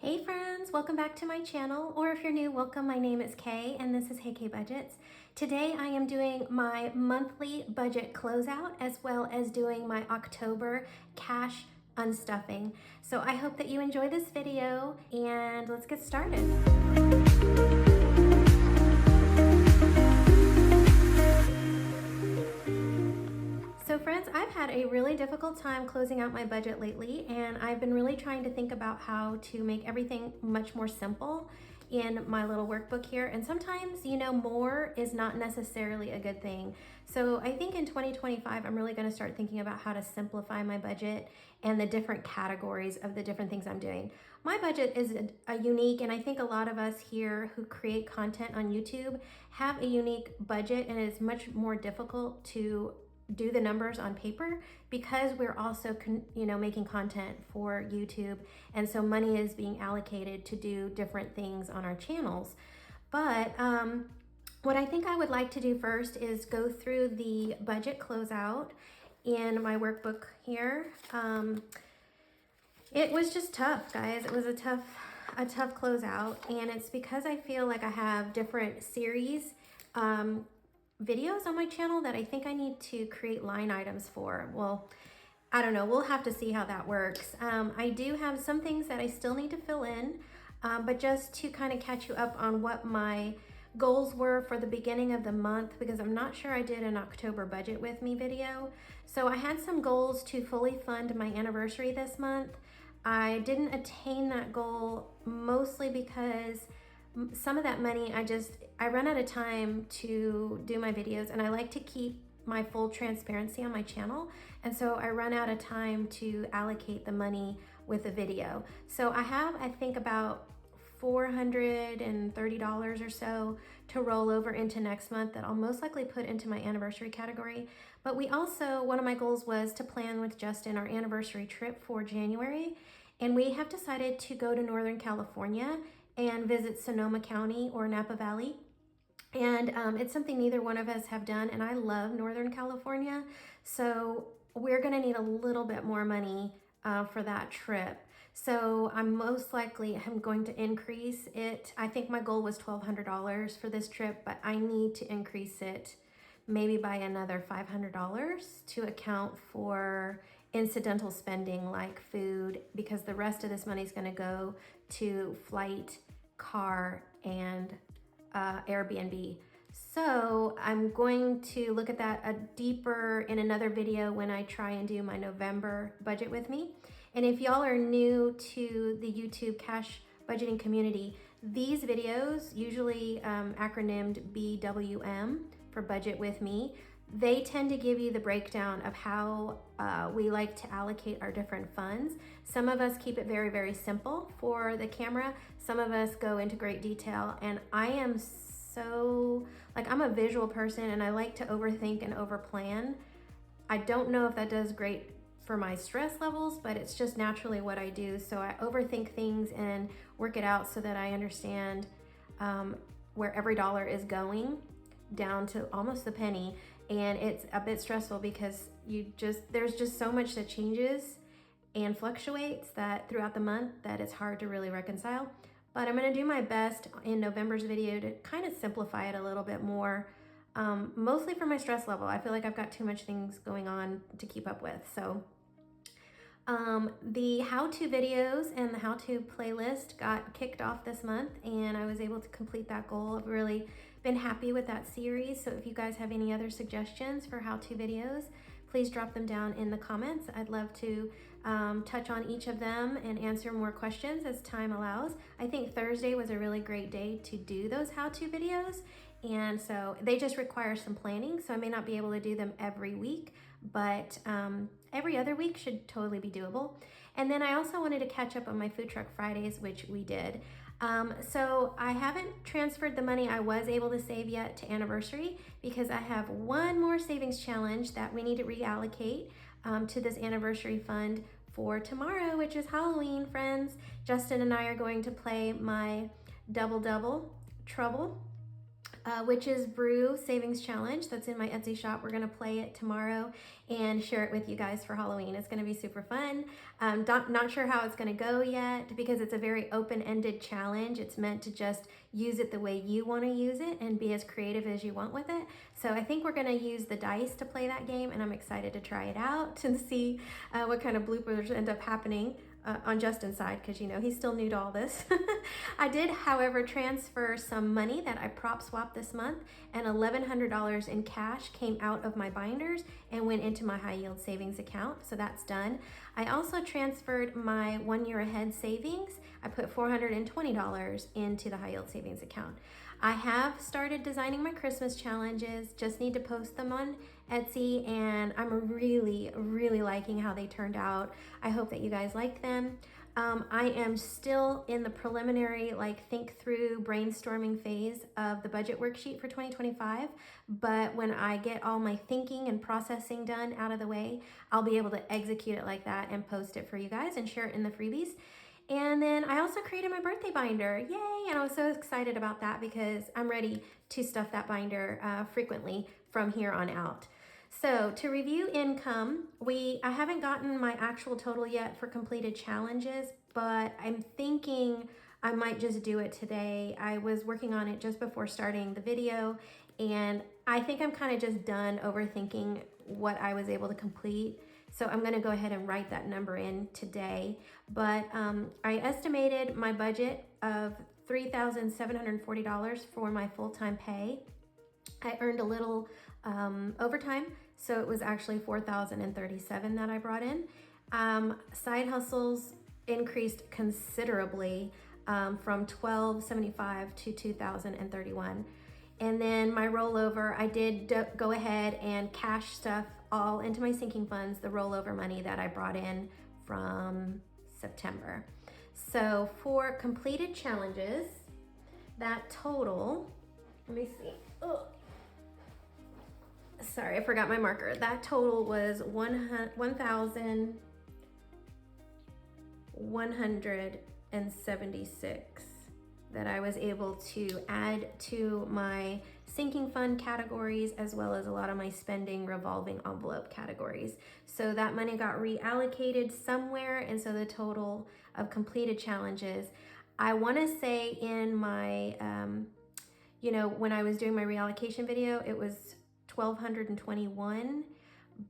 Hey friends, welcome back to my channel, or if you're new, welcome. My name is Kay and this is Hey Kay Budgets. Today I am doing my monthly budget closeout as well as doing my October cash unstuffing. So I hope that you enjoy this video and let's get started. So friends, I've had a really difficult time closing out my budget lately, and I've been really trying to think about how to make everything much more simple in my little workbook here. And sometimes, more is not necessarily a good thing. So I think in 2025, I'm really gonna start thinking about how to simplify my budget and the different categories of the different things I'm doing. My budget is a unique, and I think a lot of us here who create content on YouTube have a unique budget, and it's much more difficult to do the numbers on paper because we're also making content for YouTube, and so money is being allocated to do different things on our channels. But what I think I would like to do first is go through the budget closeout in my workbook here. It was just tough, guys. It was a tough closeout, and it's because I feel like I have different series videos on my channel that I think I need to create line items for. Well, I don't know, we'll have to see how that works. I do have some things that I still need to fill in, but just to kind of catch you up on what my goals were for the beginning of the month, because I'm not sure I did an October budget with me video. So I had some goals to fully fund my anniversary this month. I didn't attain that goal mostly because some of that money, I run out of time to do my videos, and I like to keep my full transparency on my channel. And so I run out of time to allocate the money with a video. So I have, I think, about $430 or so to roll over into next month that I'll most likely put into my anniversary category. But we also, one of my goals was to plan with Justin our anniversary trip for January. And we have decided to go to Northern California and visit Sonoma County or Napa Valley. And it's something neither one of us have done, and I love Northern California. So we're gonna need a little bit more money for that trip. So I'm most likely going to increase it. I think my goal was $1,200 for this trip, but I need to increase it maybe by another $500 to account for incidental spending like food, because the rest of this money is gonna go to flight, car, and Airbnb. So I'm going to look at that deeper in another video when I try and do my November budget with me. And if y'all are new to the YouTube cash budgeting community, these videos, usually acronymed BWM for budget with me, they tend to give you the breakdown of how we like to allocate our different funds. Some of us keep it very, very simple for the camera. Some of us go into great detail, and I am I'm a visual person, and I like to overthink and overplan. I don't know if that does great for my stress levels, but it's just naturally what I do. So I overthink things and work it out so that I understand where every dollar is going down to almost the penny. And it's a bit stressful because there's just so much that changes and fluctuates that throughout the month that it's hard to really reconcile. But I'm gonna do my best in November's video to kind of simplify it a little bit more, mostly for my stress level. I feel like I've got too much things going on to keep up with. So the how-to videos and the how-to playlist got kicked off this month, and I was able to complete that goal. I've really been happy with that series. So if you guys have any other suggestions for how-to videos, please drop them down in the comments. I'd love to touch on each of them and answer more questions as time allows. I think Thursday was a really great day to do those how-to videos, and so they just require some planning, so I may not be able to do them every week, but every other week should totally be doable. And then I also wanted to catch up on my Food Truck Fridays, which we did. So I haven't transferred the money I was able to save yet to anniversary, because I have one more savings challenge that we need to reallocate to this anniversary fund for tomorrow, which is Halloween, friends. Justin and I are going to play my double trouble Witch's Brew Savings Challenge. That's in my Etsy shop. We're going to play it tomorrow and share it with you guys for Halloween. It's going to be super fun. Not sure how it's going to go yet because it's a very open-ended challenge. It's meant to just use it the way you want to use it and be as creative as you want with it. So I think we're going to use the dice to play that game, and I'm excited to try it out and see what kind of bloopers end up happening. On Justin's side, because you know he's still new to all this. I did, however, transfer some money that I prop swapped this month, and $1,100 in cash came out of my binders and went into my high yield savings account. So that's done. I also transferred my 1 year ahead savings. I put $420 into the high yield savings account. I have started designing my Christmas challenges, just need to post them on Etsy, and I'm really liking how they turned out. I hope that you guys like them. I am still in the preliminary, think through brainstorming phase of the budget worksheet for 2025, but when I get all my thinking and processing done out of the way, I'll be able to execute it like that and post it for you guys and share it in the freebies. And then I also created my birthday binder, yay! And I was so excited about that because I'm ready to stuff that binder frequently from here on out. So to review income, I haven't gotten my actual total yet for completed challenges, but I'm thinking I might just do it today. I was working on it just before starting the video, and I think I'm kind of just done overthinking what I was able to complete. So I'm going to go ahead and write that number in today. But I estimated my budget of $3,740 for my full-time pay. I earned a little overtime, so it was actually $4,037 that I brought in. Side hustles increased considerably from $1,275 to $2,031. And then my rollover, I did go ahead and cash stuff all into my sinking funds, the rollover money that I brought in from September. So for completed challenges, that total, let me see. Oh, sorry, I forgot my marker. That total was $1,176 that I was able to add to my sinking fund categories, as well as a lot of my spending revolving envelope categories. So that money got reallocated somewhere, and so the total of completed challenges, I want to say in my, when I was doing my reallocation video, it was $1,221,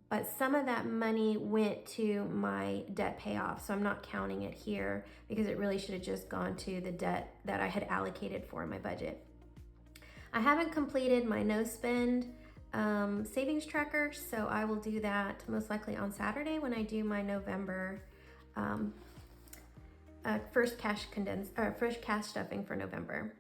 but some of that money went to my debt payoff, so I'm not counting it here because it really should have just gone to the debt that I had allocated for my budget. I haven't completed my no spend savings tracker, so I will do that most likely on Saturday when I do my November first cash stuffing for November.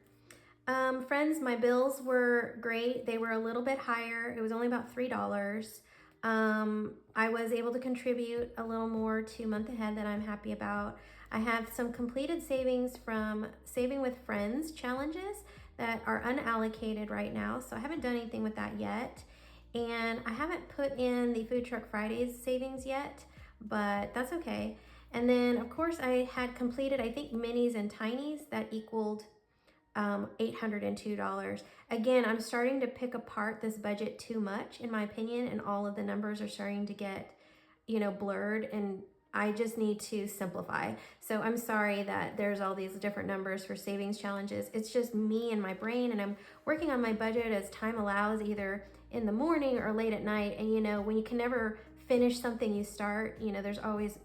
Friends, my bills were great. They were a little bit higher. It was only about $3. I was able to contribute a little more to month ahead that I'm happy about. I have some completed savings from Saving with Friends challenges that are unallocated right now, so I haven't done anything with that yet. And I haven't put in the Food Truck Fridays savings yet, but that's okay. And then, of course, I had completed, I think, minis and tinies that equaled $802. Again, I'm starting to pick apart this budget too much, in my opinion, and all of the numbers are starting to get, blurred, and I just need to simplify. So I'm sorry that there's all these different numbers for savings challenges. It's just me and my brain, and I'm working on my budget as time allows, either in the morning or late at night. And when you can never finish something you start, there's always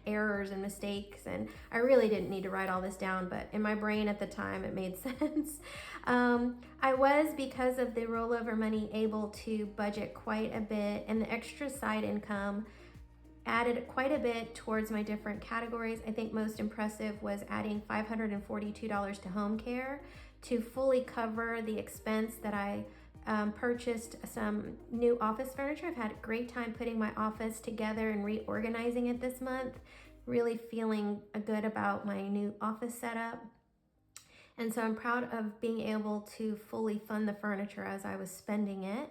errors and mistakes, and I really didn't need to write all this down, but in my brain at the time it made sense. I was, because of the rollover money, able to budget quite a bit, and the extra side income added quite a bit towards my different categories. I think most impressive was adding $542 to home care to fully cover the expense that I purchased some new office furniture. I've had a great time putting my office together and reorganizing it this month. Really feeling good about my new office setup. And so I'm proud of being able to fully fund the furniture as I was spending it.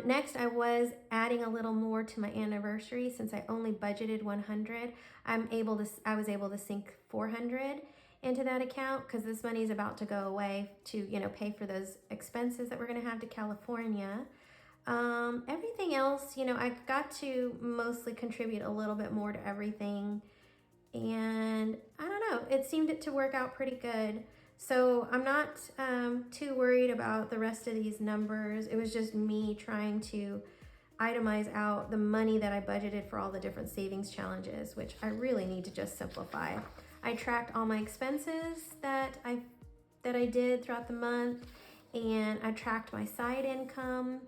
Next, I was adding a little more to my anniversary. Since I only budgeted $100, I was able to sink $400. into that account because this money is about to go away to, you know, pay for those expenses that we're going to have to California. Everything else, you know, I got to mostly contribute a little bit more to everything. And I don't know, it seemed to work out pretty good. So I'm not too worried about the rest of these numbers. It was just me trying to itemize out the money that I budgeted for all the different savings challenges, which I really need to just simplify. I tracked all my expenses that I did throughout the month, and I tracked my side income,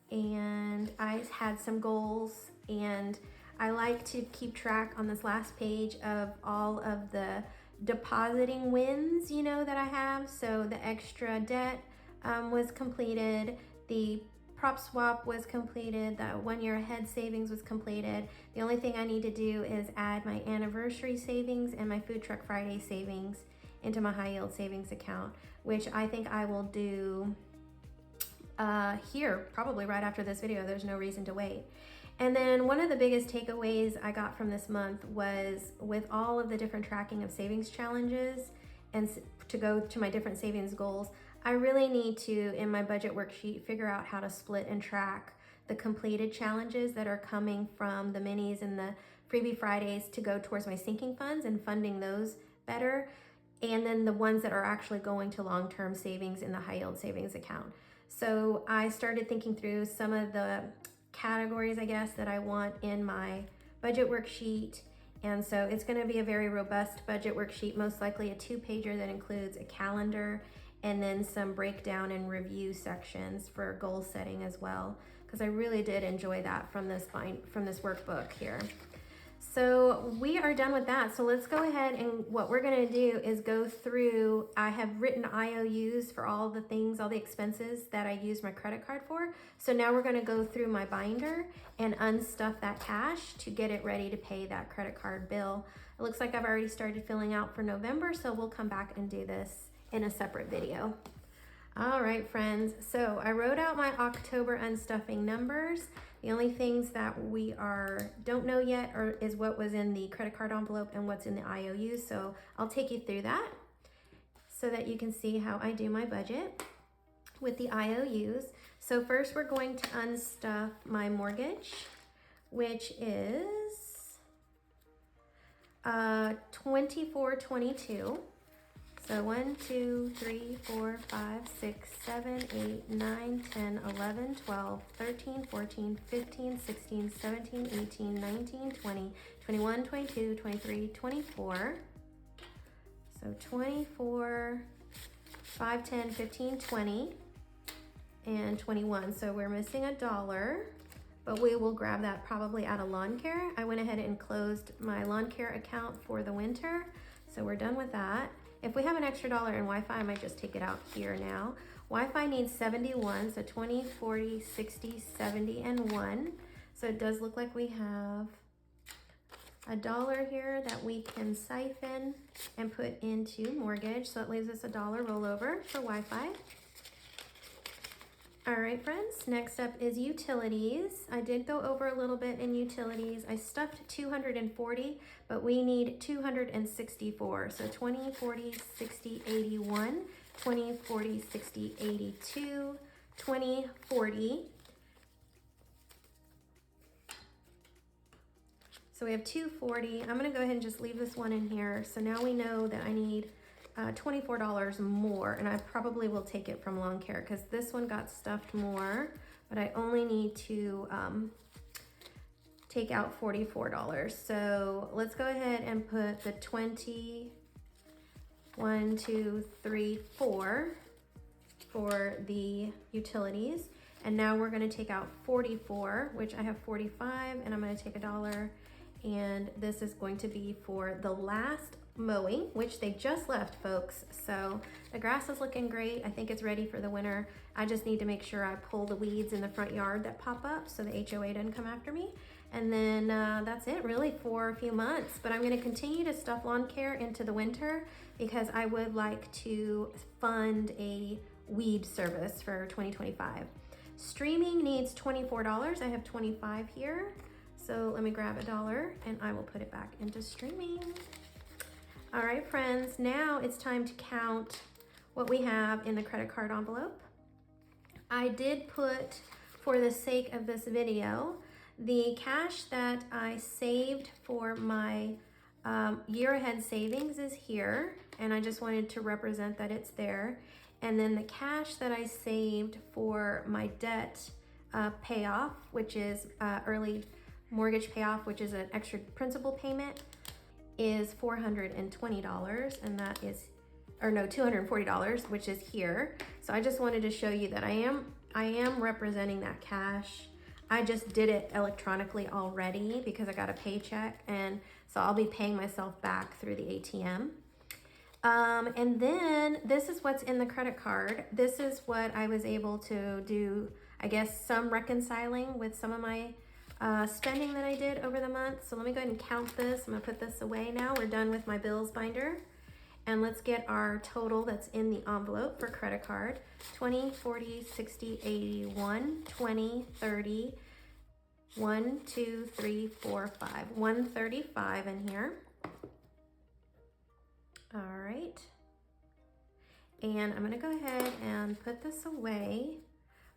and I had some goals, and I like to keep track on this last page of all of the depositing wins, you know, that I have. So the extra debt was completed, the prop swap was completed, the 1 year ahead savings was completed. The only thing I need to do is add my anniversary savings and my Food Truck Friday savings into my high yield savings account, which I think I will do here probably right after this video. There's no reason to wait. And then one of the biggest takeaways I got from this month was with all of the different tracking of savings challenges and to go to my different savings goals, I really need to, in my budget worksheet, figure out how to split and track the completed challenges that are coming from the minis and the Freebie Fridays to go towards my sinking funds and funding those better. And then the ones that are actually going to long-term savings in the high yield savings account. So I started thinking through some of the categories, I guess, that I want in my budget worksheet. And so it's going to be a very robust budget worksheet, most likely a 2-pager that includes a calendar and then some breakdown and review sections for goal setting as well, because I really did enjoy that from this workbook here. So we are done with that. So let's go ahead, and what we're going to do is go through, I have written IOUs for all the things, all the expenses that I use my credit card for. So now we're going to go through my binder and unstuff that cash to get it ready to pay that credit card bill. It looks like I've already started filling out for November, so we'll come back and do this in a separate video. All right, friends, so I wrote out my October unstuffing numbers. The only things that we don't know yet is what was in the credit card envelope and what's in the IOUs. So I'll take you through that so that you can see how I do my budget with the IOUs. So first we're going to unstuff my mortgage, which is $24.22. So 1, 2, 3, 4, 5, 6, 7, 8, 9, 10, 11, 12, 13, 14, 15, 16, 17, 18, 19, 20, 21, 22, 23, 24. So 24, 5, 10, 15, 20, and 21. So we're missing $1, but we will grab that probably out of lawn care. I went ahead and closed my lawn care account for the winter. So we're done with that. If we have an extra $1 in Wi-Fi, I might just take it out here now. Wi-Fi needs 71, so 20, 40, 60, 70, and 1. So it does look like we have $1 here that we can siphon and put into mortgage. So it leaves us $1 rollover for Wi-Fi. All right, friends, next up is utilities. I did go over a little bit in utilities. I stuffed 240, but we need 264. So 20, 40, 60, 81, 20, 40, 60, 82, 20, 40. So we have 240. I'm gonna go ahead and just leave this one in here. So now we know that I need $24 more, and I probably will take it from lawn care because this one got stuffed more, but I only need to take out $44. So let's go ahead and put the 20, 1, 2, 3, 4 for the utilities. And now we're gonna take out 44, which I have 45, and I'm gonna take $1. And this is going to be for the last mowing, which they just left, folks. So the grass is looking great. I think it's ready for the winter. I just need to make sure I pull the weeds in the front yard that pop up so the HOA doesn't come after me. And then that's it really for a few months. But I'm going to continue to stuff lawn care into the winter because I would like to fund a weed service for 2025. Streaming needs $24. I have 25 here. So let me grab $1 and I will put it back into streaming. All right, friends, now it's time to count what we have in the credit card envelope. I did put, for the sake of this video, the cash that I saved for my year ahead savings is here, and I just wanted to represent that it's there. And then the cash that I saved for my debt payoff, which is early mortgage payoff, which is an extra principal payment, is $420, and that is, or no, $240, which is here. So I just wanted to show you that I am representing that cash. I just did it electronically already because I got a paycheck, and so I'll be paying myself back through the ATM. And then this is what's in the credit card. This is what I was able to do, I guess, some reconciling with some of my spending that I did over the month. So let me go ahead and count this. I'm gonna put this away now. We're done with my bills binder. And let's get our total that's in the envelope for credit card. 20, 40, 60, 80, 1, 20, 30, 1, 2, 3, 4, 5. 135 in here. All right. And I'm gonna go ahead and put this away.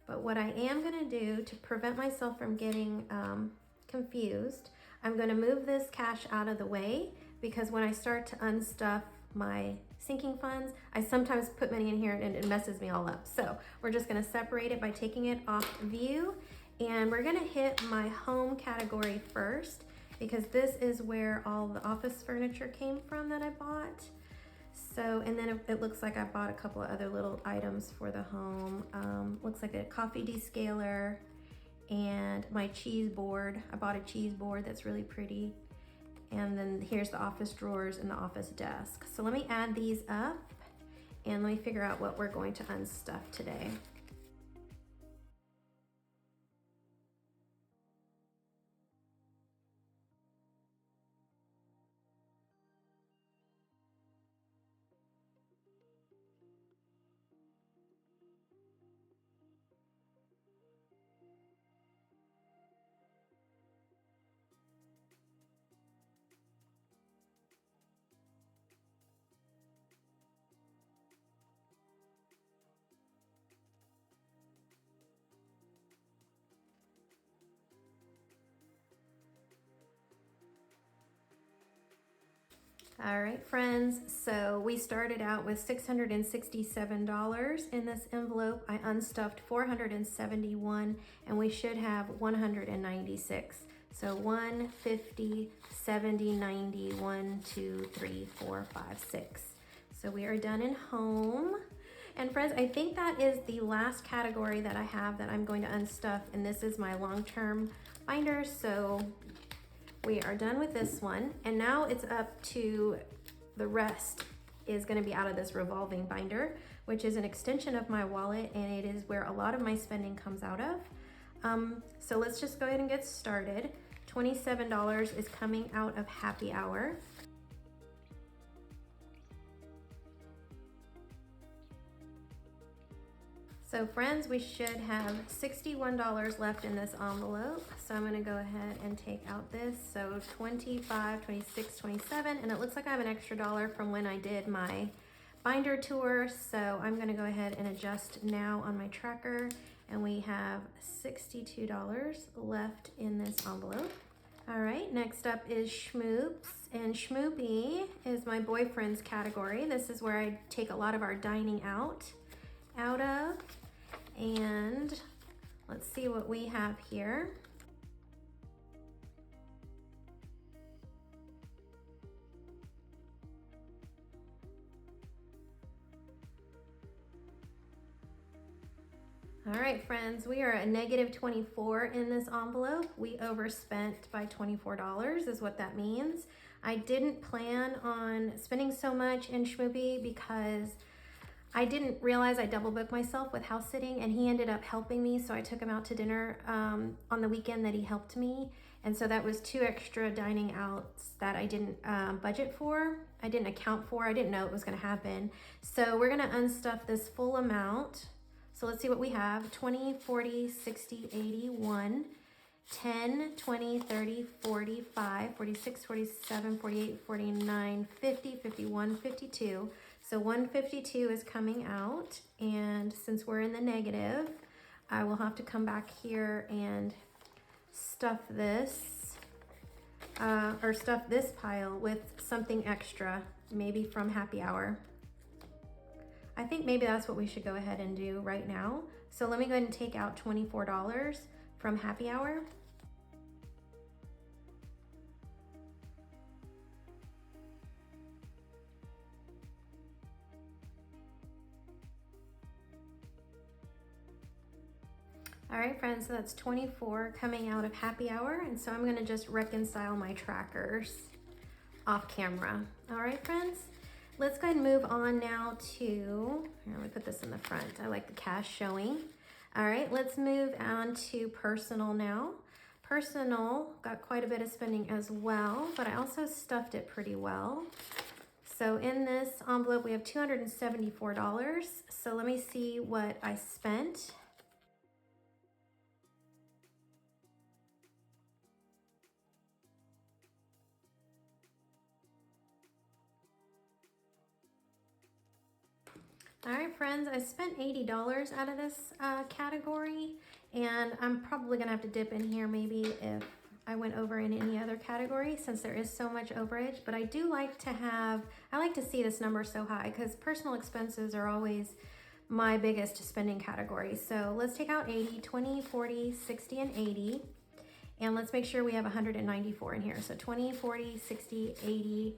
But what I am gonna do to prevent myself from getting confused, I'm gonna move this cash out of the way, because when I start to unstuff my sinking funds, I sometimes put money in here and it messes me all up. So we're just gonna separate it by taking it off view, and we're gonna hit my home category first, because this is where all the office furniture came from that I bought. So, and then it looks like I bought a couple of other little items for the home. Looks like a coffee descaler and my cheese board. I bought a cheese board that's really pretty. And then here's the office drawers and the office desk. So let me add these up and let me figure out what we're going to unstuff today. All right, friends, so we started out with $667 in this envelope. I unstuffed 471, and we should have 196. So 150, 70, 90, 1, 2, 3, 4, 5, 6. So we are done in home. And friends, I think that is the last category that I have that I'm going to unstuff, and this is my long-term binder. So we are done with this one, and now it's up to the rest is going to be out of this revolving binder, which is an extension of my wallet, and it is where a lot of my spending comes out of. So let's just go ahead and get started. $27 is coming out of happy hour. So friends, we should have $61 left in this envelope. So I'm gonna go ahead and take out this. So 25, 26, 27, and it looks like I have an extra dollar from when I did my binder tour. So I'm gonna go ahead and adjust now on my tracker, and we have $62 left in this envelope. All right, next up is Schmoops, and Schmoopy is my boyfriend's category. This is where I take a lot of our dining out of. And let's see what we have here. All right, friends, we are a negative 24 in this envelope. We overspent by $24 is what that means. I didn't plan on spending so much in Schmoopy because I didn't realize I double booked myself with house sitting, and he ended up helping me. So I took him out to dinner on the weekend that he helped me. And so that was 2 extra dining outs that I didn't budget for. I didn't account for. I didn't know it was gonna happen. So we're gonna unstuff this full amount. So let's see what we have. 20, 40, 60, 80, 1. 10, 20, 30, 45, 46, 47, 48, 49, 50, 51, 52. So 152 is coming out, and since we're in the negative, I will have to come back here and stuff this, or stuff this pile with something extra, maybe from happy hour. I think maybe that's what we should go ahead and do right now. So let me go ahead and take out $24 from happy hour. All right, friends, so that's 24 coming out of happy hour. And so I'm gonna just reconcile my trackers off camera. All right, friends, let's go ahead and move on now to, here, let me put this in the front. I like the cash showing. All right, let's move on to personal now. Personal got quite a bit of spending as well, but I also stuffed it pretty well. So in this envelope, we have $274. So let me see what I spent. All right, friends, I spent $80 out of this category, and I'm probably gonna have to dip in here maybe if I went over in any other category since there is so much overage, but I do like to have, I like to see this number so high because personal expenses are always my biggest spending category. So let's take out 80, 20, 40, 60, and 80, and let's make sure we have 194 in here. So 20, 40, 60, 80,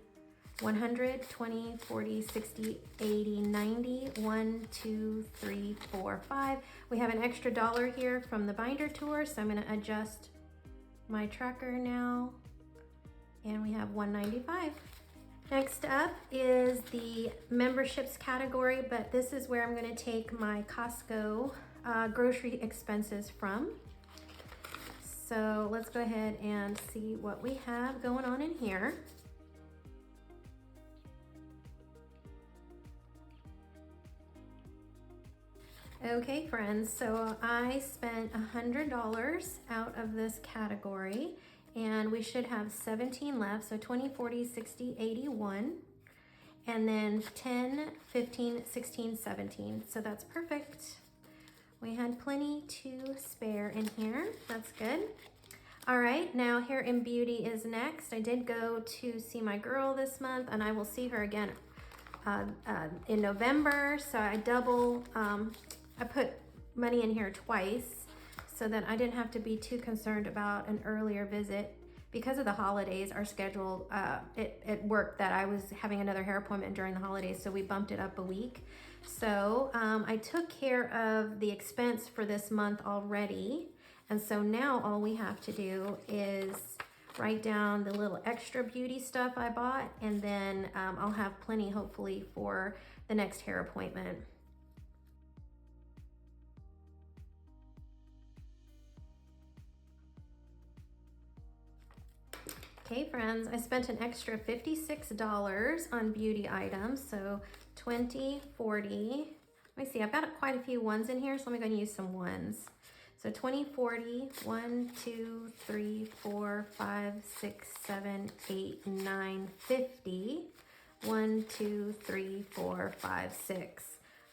100, 20, 40, 60, 80, 90, 1, 2, 3, 4, 5. We have an extra dollar here from the binder tour, so I'm gonna adjust my tracker now, and we have 195. Next up is the memberships category, but this is where I'm gonna take my Costco grocery expenses from. So let's go ahead and see what we have going on in here. Okay, friends, so I spent $100 out of this category, and we should have 17 left. So 20, 40, 60, 81, and then 10, 15, 16, 17. So that's perfect. We had plenty to spare in here. That's good. All right, now hair and beauty is next. I did go to see my girl this month, and I will see her again in November. So I double, I put money in here twice so that I didn't have to be too concerned about an earlier visit. Because of the holidays, our schedule, it worked that I was having another hair appointment during the holidays, so we bumped it up a week. So I took care of the expense for this month already, and so now all we have to do is write down the little extra beauty stuff I bought, and then I'll have plenty hopefully for the next hair appointment. Okay, friends, I spent an extra $56 on beauty items. So 20, 40, let me see, I've got quite a few ones in here, so let me go and use some ones. So 20, 40, 1, 2, 3, 4, 5, 6, 7, 8, 9, 50. 1, 2, 3, 4, 5, 6.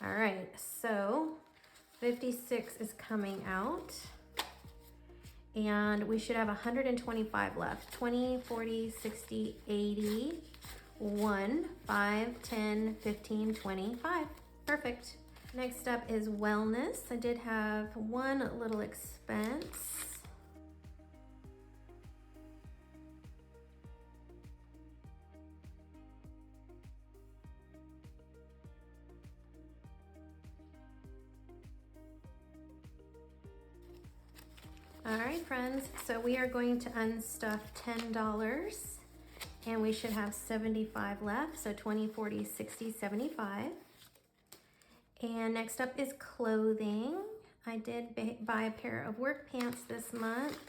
All right, so 56 is coming out. And we should have 125 left. 20, 40, 60, 80, 1, 5, 10, 15, 25. Perfect. Next up is wellness. I did have one little expense. All right, friends, so we are going to unstuff $10, and we should have 75 left, so 20, 40, 60, 75. And next up is clothing. I did buy a pair of work pants this month.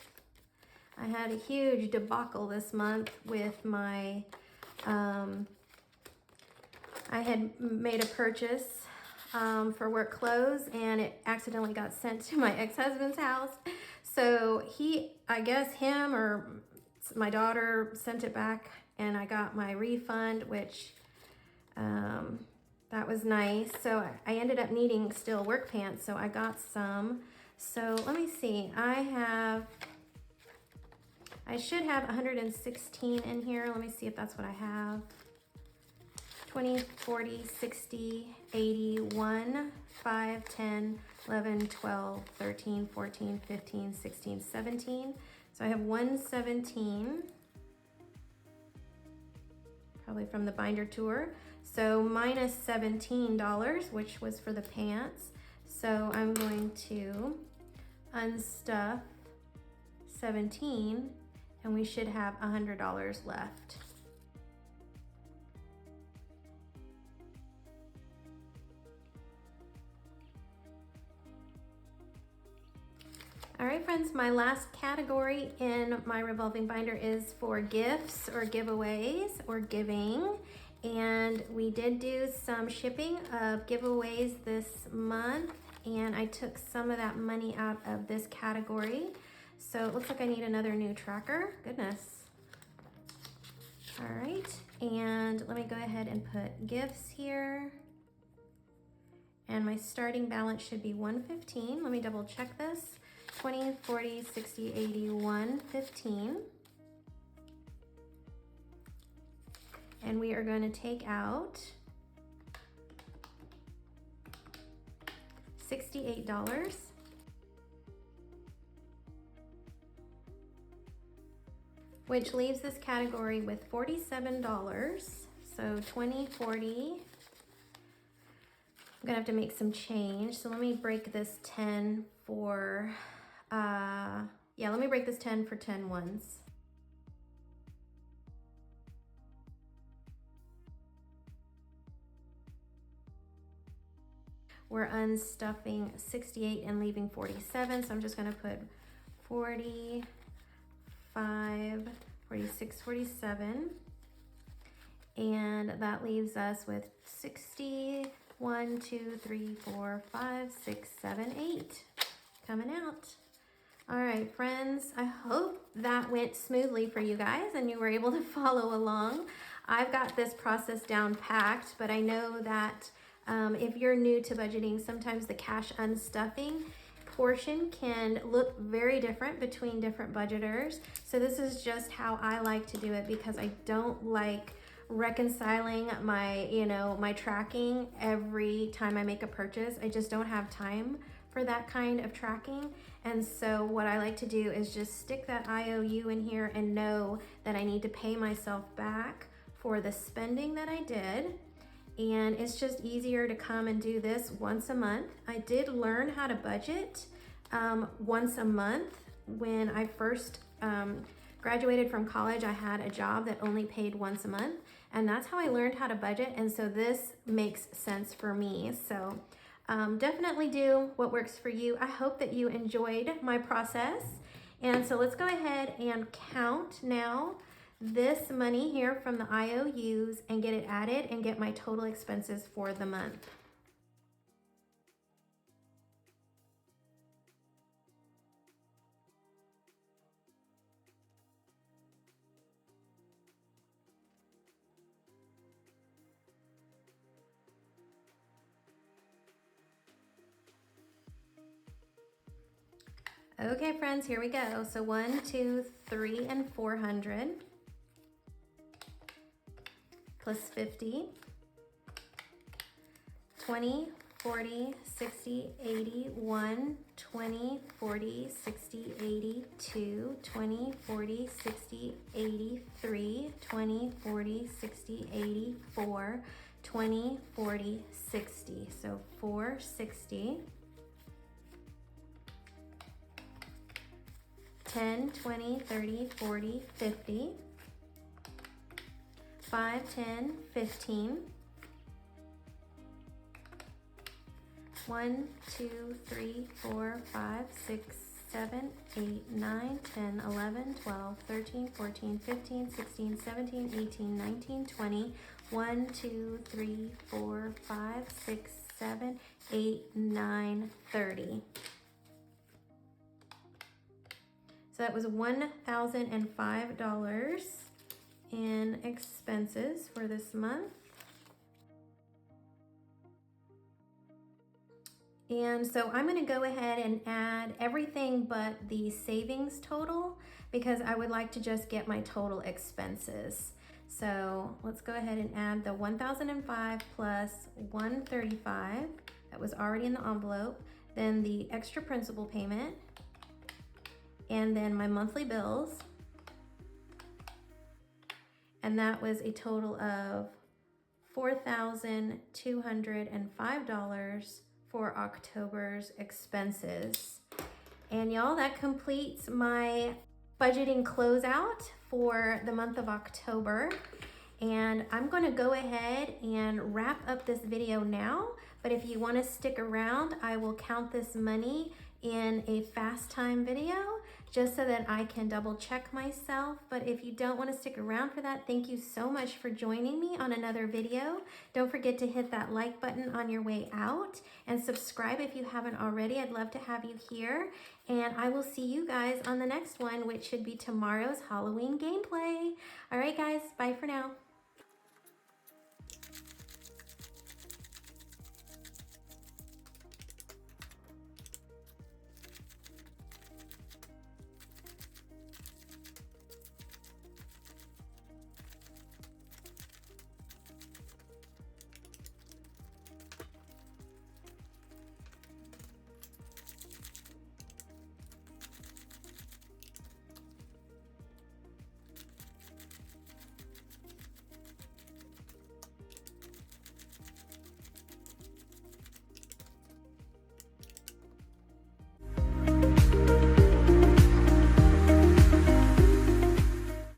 I had a huge debacle this month with my, I had made a purchase for work clothes, and it accidentally got sent to my ex-husband's house. So I guess him or my daughter sent it back and I got my refund, which that was nice. So I ended up needing still work pants, so I got some. So let me see, I should have 116 in here. Let me see if that's what I have. 20, 40, 60, 80, 1, 5, 10, 11, 12, 13, 14, 15, 16, 17. So I have 117, probably from the binder tour. So minus $17, which was for the pants. So I'm going to unstuff 17 and we should have $100 left. All right, friends, my last category in my revolving binder is for gifts or giveaways or giving. And we did do some shipping of giveaways this month, and I took some of that money out of this category. So it looks like I need another new tracker. Goodness. All right, and let me go ahead and put gifts here. And my starting balance should be 115. Let me double check this. 20, 40, 60, 80, 115. And we are going to take out $68, which leaves this category with $47. So 20, 40. I'm gonna have to make some change. So let me break this 10 for, let me break this 10 for 10 ones. We're unstuffing 68 and leaving 47. So I'm just gonna put 45, 46, 47. And that leaves us with 60, 1, 2, 3, 4, 5, 6, 7, 8 coming out. All right, friends, I hope that went smoothly for you guys and you were able to follow along. I've got this process down packed, but I know that if you're new to budgeting, sometimes the cash unstuffing portion can look very different between different budgeters. So this is just how I like to do it because I don't like reconciling my, my tracking every time I make a purchase. I just don't have time for that kind of tracking. And so what I like to do is just stick that IOU in here and know that I need to pay myself back for the spending that I did. And it's just easier to come and do this once a month. I did learn how to budget once a month. When I first graduated from college, I had a job that only paid once a month, and that's how I learned how to budget. And so this makes sense for me. So definitely do what works for you. I hope that you enjoyed my process. And so let's go ahead and count now this money here from the IOUs and get it added and get my total expenses for the month. Okay, friends, here we go. So 1, 2, 3, and 400 plus 50, 20, 40, 60, 80, 1, 20, 40, 60, 80, 2, 20, 40, 60, 80, 3, 20, 40, 60, 80, 4, 20, 40, 60. So 460. 10, 20, 30, 40, 50, 5, 10, 15, 1, 2, 3, 4, 5, 6, 7, 8, 9, 10, 11, 12, 13, 14, 15, 16, 17, 18, 19, 20, 1, 2, 3, 4, 5, 6, 7, 8, 9, 30. So that was $1,005 in expenses for this month. And so I'm gonna go ahead and add everything but the savings total because I would like to just get my total expenses. So let's go ahead and add the 1,005 plus 135 that was already in the envelope, then the extra principal payment, and then my monthly bills. And that was a total of $4,205 for October's expenses. And y'all, that completes my budgeting closeout for the month of October. And I'm gonna go ahead and wrap up this video now, but if you wanna stick around, I will count this money in a fast time video just so that I can double check myself. But if you don't want to stick around for that, thank you so much for joining me on another video. Don't forget to hit that like button on your way out and subscribe if you haven't already. I'd love to have you here, and I will see you guys on the next one, which should be tomorrow's Halloween gameplay. All right guys, bye for now.